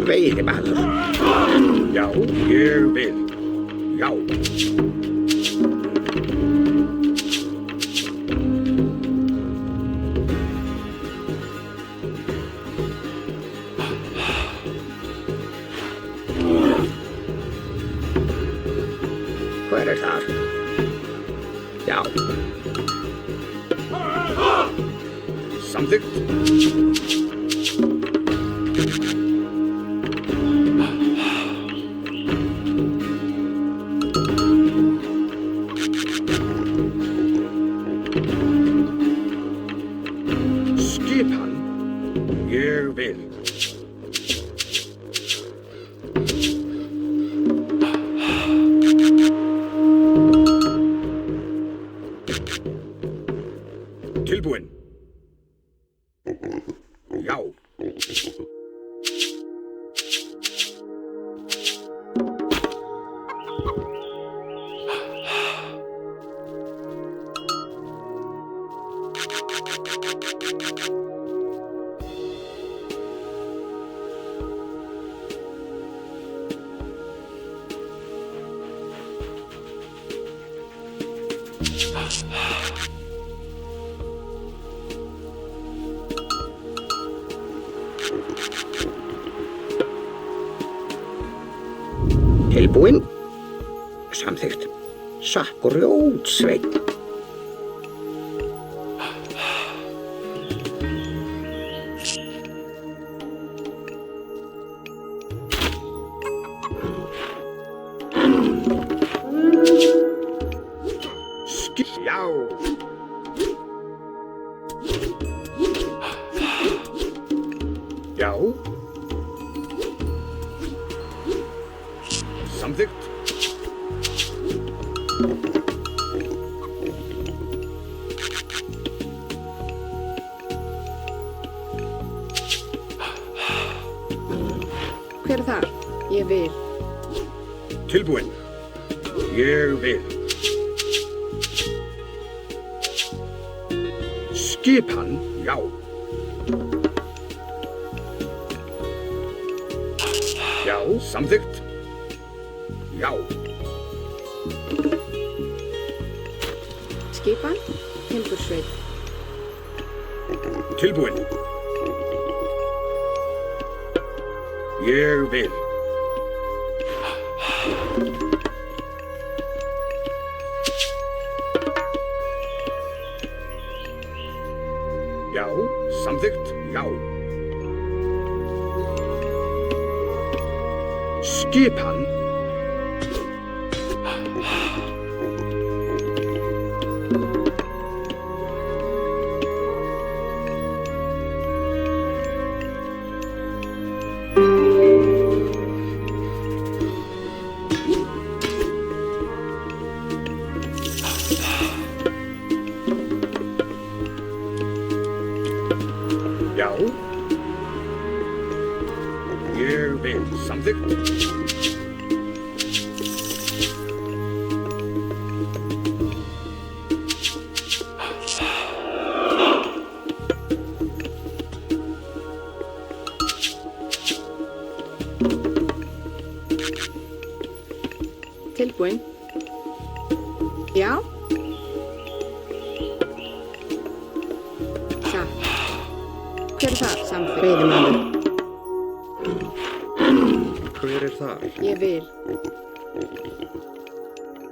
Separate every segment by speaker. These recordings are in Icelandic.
Speaker 1: Veiðimaður. Já, ég vil. Já. Hver þar? Já. Samþykkt. Skipan. Ég vil. Tilbúinn. Já. Tilbúinn. Samþykkt. Sakkrjótsveinn. Já. Já. Samþykkt.
Speaker 2: Hver þar? Ég vil.
Speaker 1: Tilbúinn. Ég vil. Skipan, já. Já, samþykkt. Já.
Speaker 2: Skipan, timbursveit.
Speaker 1: Tilbúinn. Ég vil. Já, samþykkt, já. Skipan. Já. Ég vil. Samþykkt.
Speaker 2: Tilbúinn. Já. Satt. Hver þar? Samþykkt. Veiðimaður.
Speaker 1: Hver þar?
Speaker 2: Ég vil.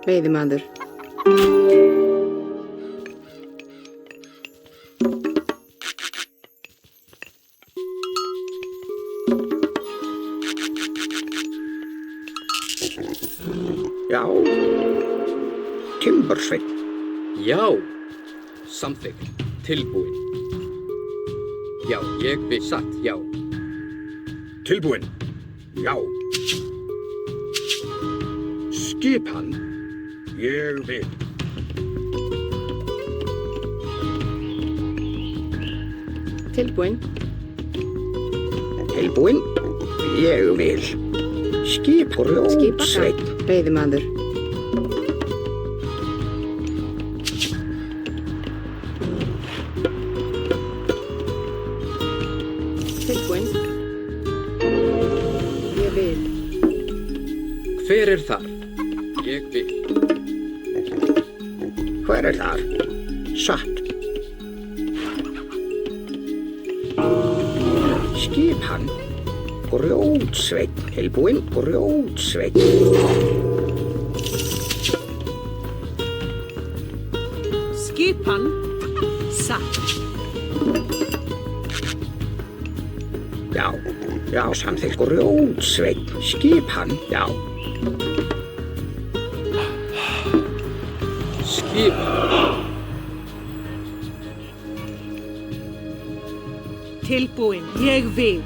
Speaker 2: Veiðimaður.
Speaker 1: Já. Timbursveinn.
Speaker 3: Já, samþykkt, tilbúinn. Já, ég vil satt, já.
Speaker 1: Tilbúinn. Já. Skipan. Ég vil.
Speaker 2: Tilbúinn.
Speaker 1: Tilbúinn. Ég vil. Skiprjótsveinn.
Speaker 2: Skipa. Veiðimaður. Tilbúinn. Ég vil.
Speaker 3: Hver er þar? Ég vil.
Speaker 1: Hver er þar? Satt. Skipan. Grjótsveinn. Tilbúinn. Grjótsveinn.
Speaker 4: Skipan. Satt.
Speaker 1: Já. Já, samþykkt. Grjótsveinn. Skipan. Já.
Speaker 3: Skipan.
Speaker 4: Tilbúin. Ég vil.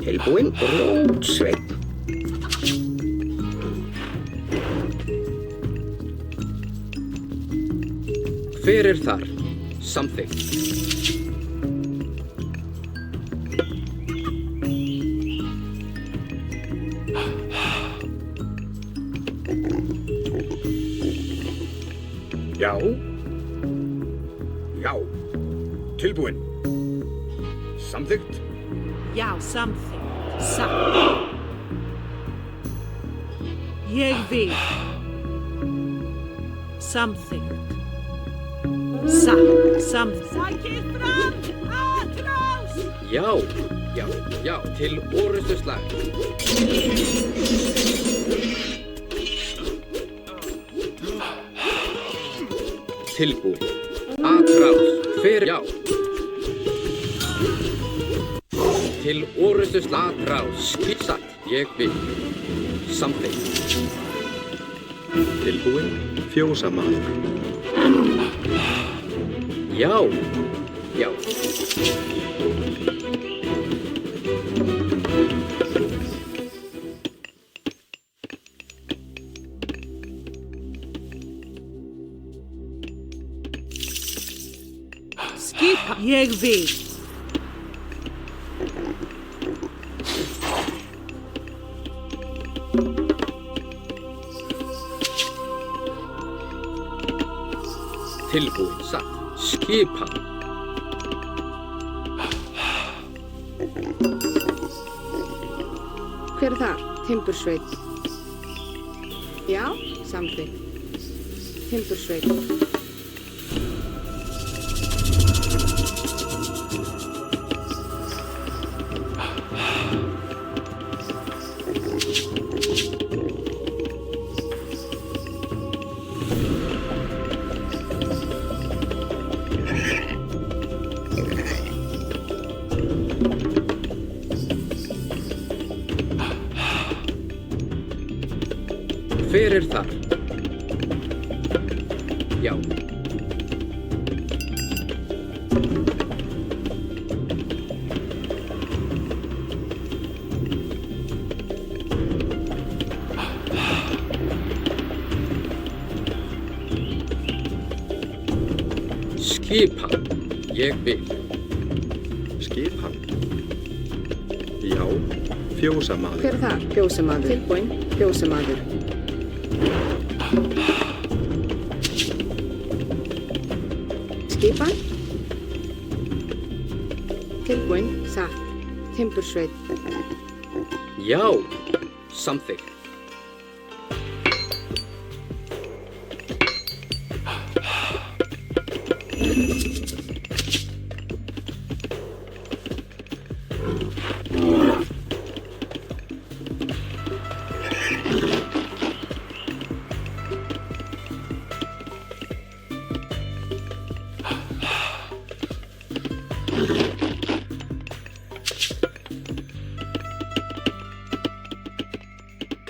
Speaker 1: Tilbúinn. Grjótsveinn.
Speaker 3: Hver er þar? Samþykkt.
Speaker 1: Já. Já. Tilbúinn. Samþykkt.
Speaker 4: Já, samþykkt. Satt. Ég vil. Samþykkt. Satt. Samþykkt. Sækið fram! Atrás!
Speaker 3: Já, já, já, til orustuslag. Tilbúin. Atrás. Hver? Já. Til orustuslag. Atrás. Satt. Ég vil. Samþykkt.
Speaker 5: Tilbúin. Fjósamaður.
Speaker 3: Já, já.
Speaker 4: Skipan. Ég vil.
Speaker 3: Tilbúin. Satt. Skipan.
Speaker 2: Hver er þar? Timbursveinn. Já, samþykkt. Timbursveinn.
Speaker 3: Hver er þar? Já. Skipan. Ég vil.
Speaker 5: Skipan. Já. Fjósamaður.
Speaker 2: Hver er þar? Fjósamaður. Tilbúinn. Fjósamaður. Skipan. Tilbúinn. Satt. Timbursveinn.
Speaker 3: Já. Samþykkt.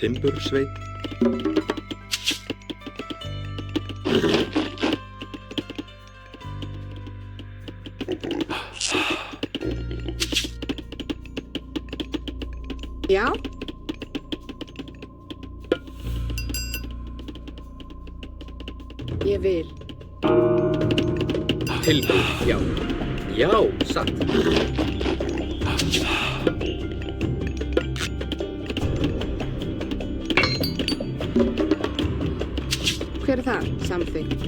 Speaker 5: Timbursveinn.
Speaker 2: Já. Ég vil.
Speaker 3: Tilbúin. Já. Já. Satt.
Speaker 2: Hver er þar? Samþykkt.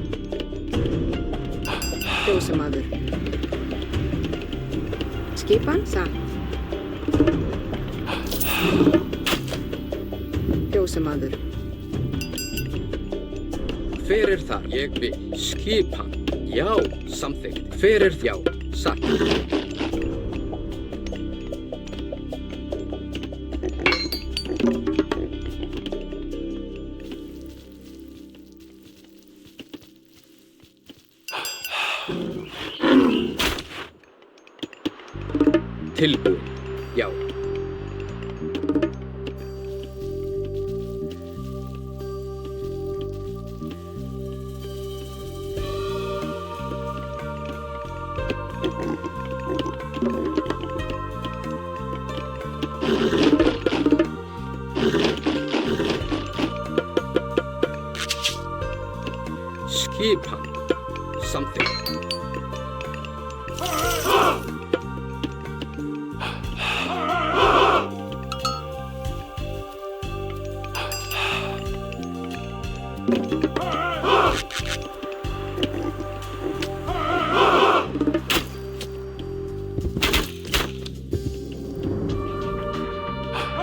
Speaker 2: Fjósamaður. Skipan satt. Fjósamaður.
Speaker 3: Hver það? Ég vil. Skipan. Já, samþykkt. Hver já, satt. Tilbúin. Já. Skipan. Samþykkt.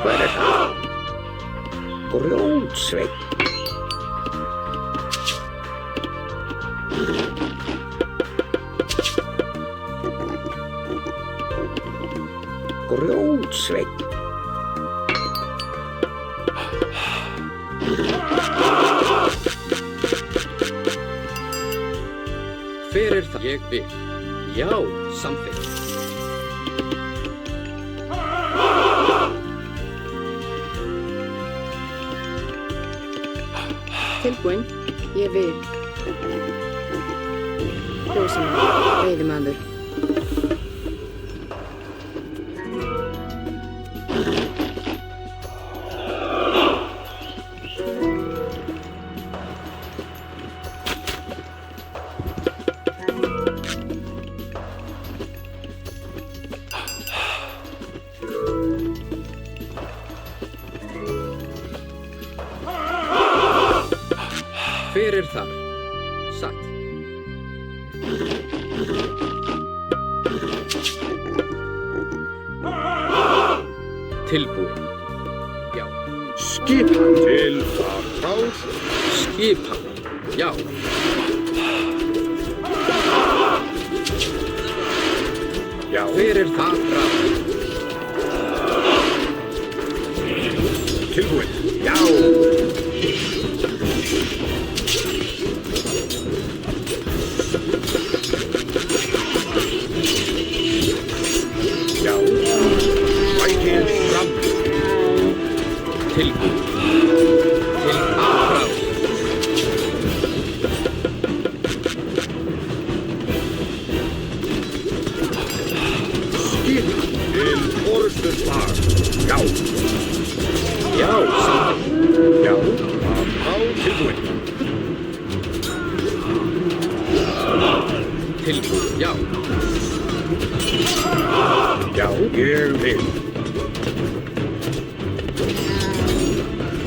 Speaker 1: Hver það? Grjótsveinn. Grjótsveinn.
Speaker 3: Hver það? Ég vil. Já, samþykkt.
Speaker 2: Tilbúin. Ég vil. Fjósamaður. Veiðimaður.
Speaker 3: Hver þar? Satt. Tilbúin. Já.
Speaker 1: Skipan til farrás.
Speaker 3: Skipan. Já.
Speaker 1: Já.
Speaker 3: Hver það?
Speaker 1: Tilbúin. Já. Já. Sækið fram.
Speaker 3: Tilbúin. Til afráð.
Speaker 1: Skipan til orðsturslag. Já.
Speaker 3: Já, samþykkt.
Speaker 1: Já. Farrás. Tilbúin.
Speaker 3: Tilbúin. Já.
Speaker 1: Já. Ég vil.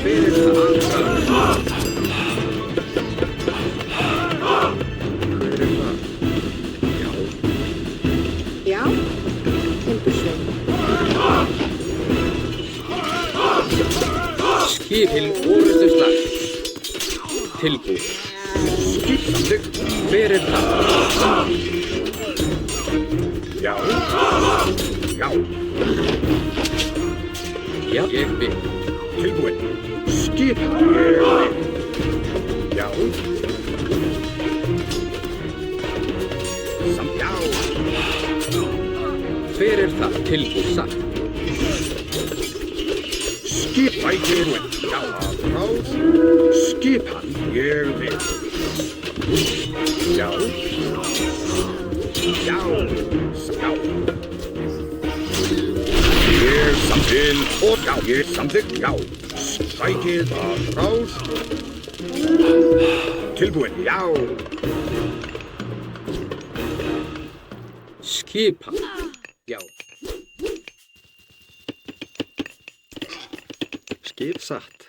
Speaker 3: Hver það?
Speaker 5: Já.
Speaker 2: Já. Timbursveinn.
Speaker 3: Skip til orrustuslag. Tilbúin.
Speaker 1: Samþykkt.
Speaker 3: Hver það?
Speaker 1: Já. Já.
Speaker 3: Já, ég vil.
Speaker 1: Tilbúin. Skipan. Ég vil. Já. Já.
Speaker 3: Hver það? Tilbúin. Satt.
Speaker 1: Skipan. Tilbúin. Já. Farrás. Skipan. Ég vil. Já. Já. Já. Ég samþykkt og já. Ég samþykkt. Já. Sækið farrás. Tilbúin. Já.
Speaker 3: Skipan. Já.
Speaker 5: Skip satt.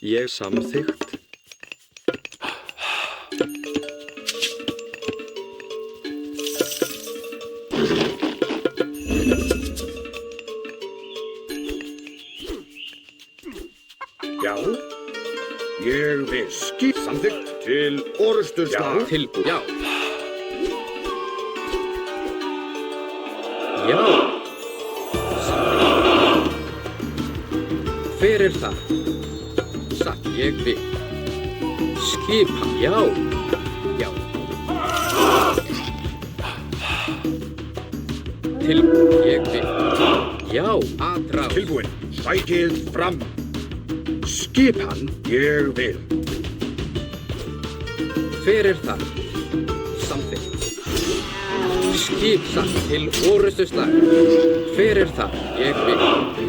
Speaker 5: Ég samþykkt.
Speaker 1: ég skip samþykkt til orustuslag.
Speaker 3: Tilbúin. Já. Já. Samþykkt. Hver það? Satt ég vil. Skipan. Já. Já. Tilbúin. Ég vil. Já. Aðrá.
Speaker 1: Tilbúin. Sækið fram. Skipan ég vil.
Speaker 3: Hver það? Samþykkt. Skip satt til orustuslag. Hver það? Ég vil.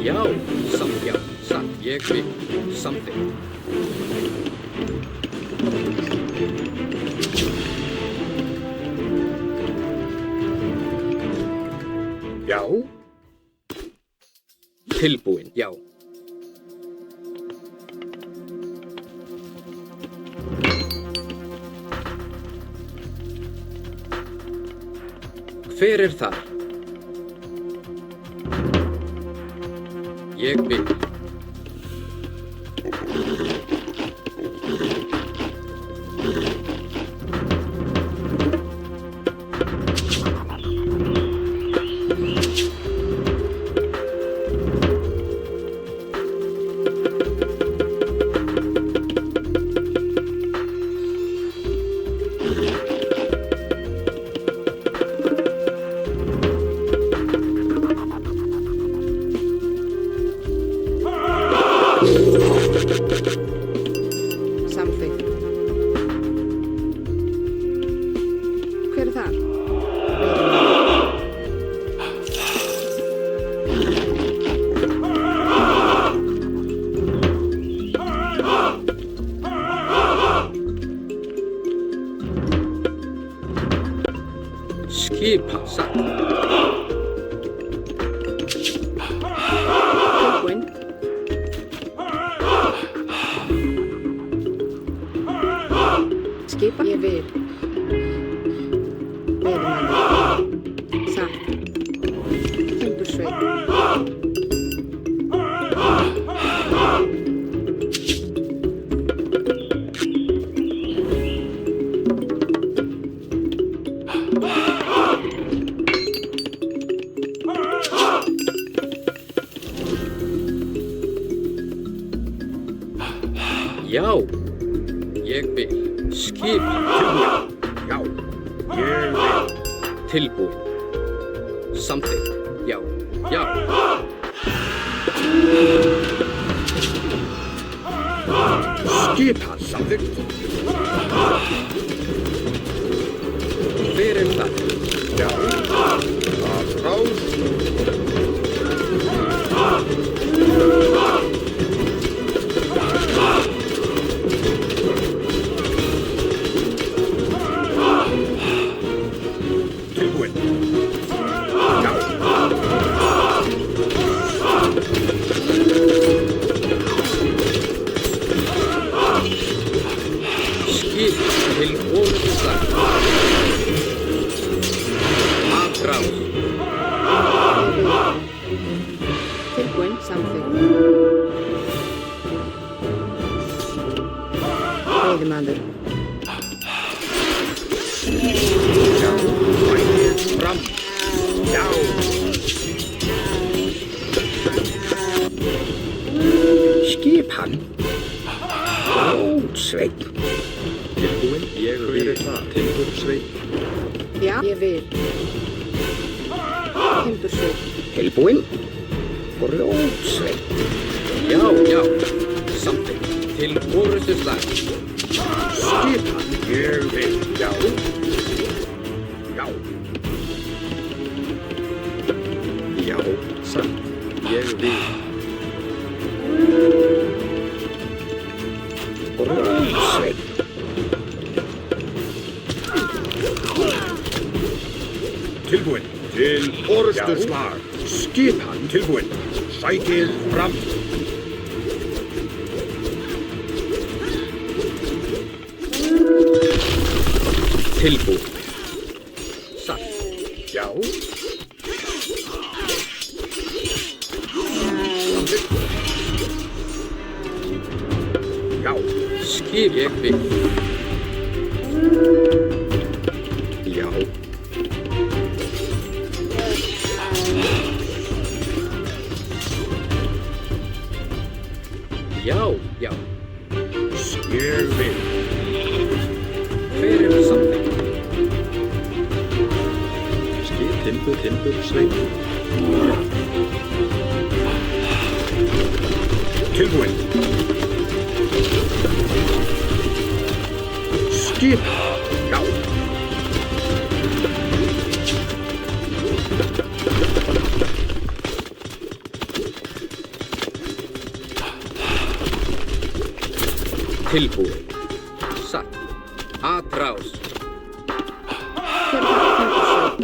Speaker 3: Já. Já. Satt ég vil. Samþykkt.
Speaker 1: Já.
Speaker 3: Tilbúin. Já. Hver það? Ég vil.
Speaker 2: Samþykkt. Hver það?
Speaker 3: Skipa satt.
Speaker 2: Tilbúin. Skipa ég vil. Veiðimaður. Satt. Timbursveit.
Speaker 3: Já. Ég vil. Skipa.
Speaker 1: Já. Ég vil.
Speaker 3: Tilbúin. Samþykkt. Já. Já.
Speaker 1: Skipan samþykkt.
Speaker 3: Hver það?
Speaker 1: Já. Aðrás. Tilbúin. Já.
Speaker 3: Skip til orustuslag. Aðrás.
Speaker 2: Tilbúin. Samþykkt. Veiðimaður.
Speaker 1: Já. Sækið fram. Já. Skipan. Ótsveit.
Speaker 5: Tilbúin. Ég vil. Timbursveit.
Speaker 2: Já. Ég vil. Timbursveit.
Speaker 1: Tilbúin. Grjótsveit.
Speaker 3: Já. Já. Samþykkt. Til orustuslag.
Speaker 1: Skipan ég vil. Já. Já.
Speaker 5: Já. Satt. Ég vil.
Speaker 1: Grjótsveit. Tilbúin. Til orustuslag. Skipan tilbúin. Sækið fram.
Speaker 3: Tilbúin. Satt.
Speaker 1: Já. Já.
Speaker 3: Skip Skip, ég vil.
Speaker 5: Já.
Speaker 3: Já, já.
Speaker 1: Ég vil.
Speaker 3: Hver er something?
Speaker 5: Skip, timbur, sveit.
Speaker 1: Tilbúin. Skip. Já.
Speaker 3: Tilbúin. Satt. Atrás.
Speaker 2: Hver er það? Tempursveit.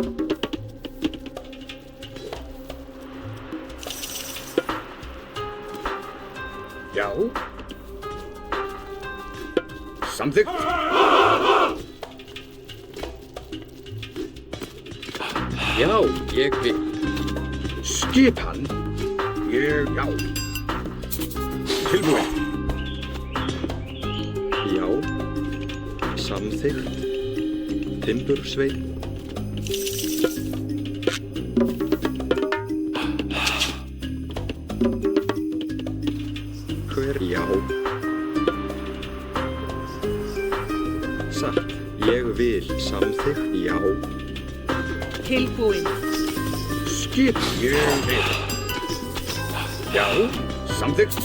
Speaker 1: Já. Samþykkt.
Speaker 3: Já, ég vil.
Speaker 1: Skipan. Ég, já. Tilbúin.
Speaker 5: Já. Samþykkt. Timbur, sveit. Hver? Já. Satt. Ég vil. Samþykkt. Já.
Speaker 4: Tilbúin.
Speaker 1: Skip. Ég vil. Já. Samþykkt.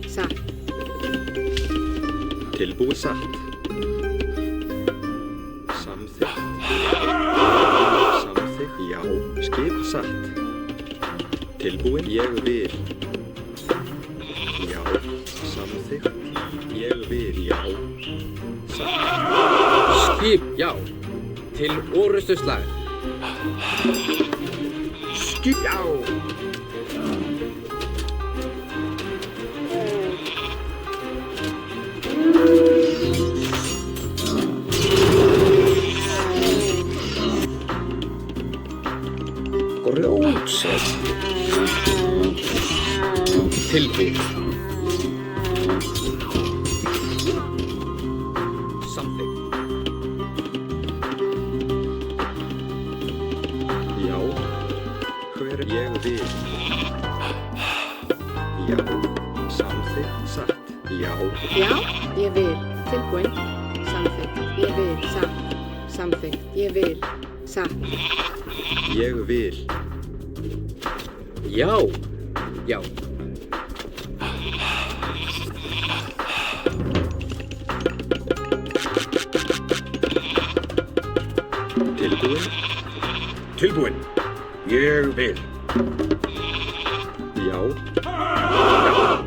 Speaker 2: Satt.
Speaker 5: Tilbúið satt. Samþykkt. Samþykkt. Já. Skip satt. Tilbúin. Ég vil. Já. Samþykkt. Ég vil. Já. Satt.
Speaker 3: Skip, já. Til orustu slag.
Speaker 1: Skip. Já. Grjótsett.
Speaker 3: Tilbúin. Something.
Speaker 5: Já. Hver? Ég vil. Já. Samþykkt. Satt. Já.
Speaker 2: Já, ég vil. Tilbúin. Samþykkt. Ég vil. Satt. Samþykkt. Ég vil. Satt.
Speaker 5: Ég vil.
Speaker 3: Já, já.
Speaker 5: Tilbúin.
Speaker 1: Tilbúin. Ég vil.
Speaker 5: Já.
Speaker 1: Já.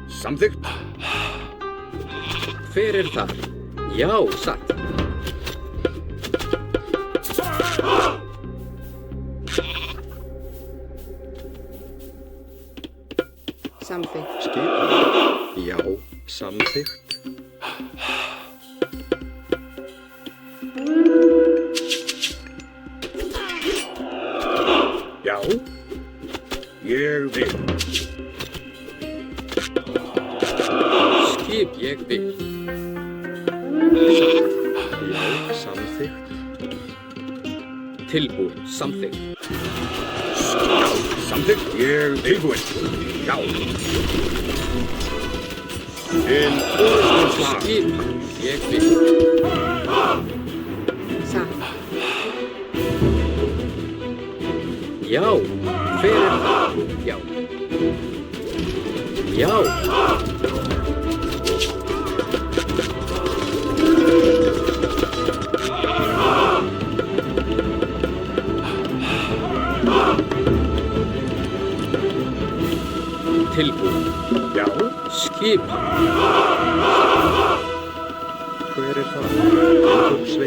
Speaker 1: Samþykkt.
Speaker 3: Hver er þar? Já, satt.
Speaker 2: Samþykkt.
Speaker 5: Skipan. Já. Samþykkt.
Speaker 1: Já. Ég vil.
Speaker 3: Skip, ég vil.
Speaker 5: Já. Samþykkt.
Speaker 3: Tilbúin. Something.
Speaker 1: Já. Samþykkt. Ég tilbúin. Já. Til orustu slag.
Speaker 3: Skip, ég vil.
Speaker 2: Satt.
Speaker 3: Já, hver er það? Já. Já. Tilbúin.
Speaker 1: Já.
Speaker 3: Skip.
Speaker 5: Hver er það? Tilbúin.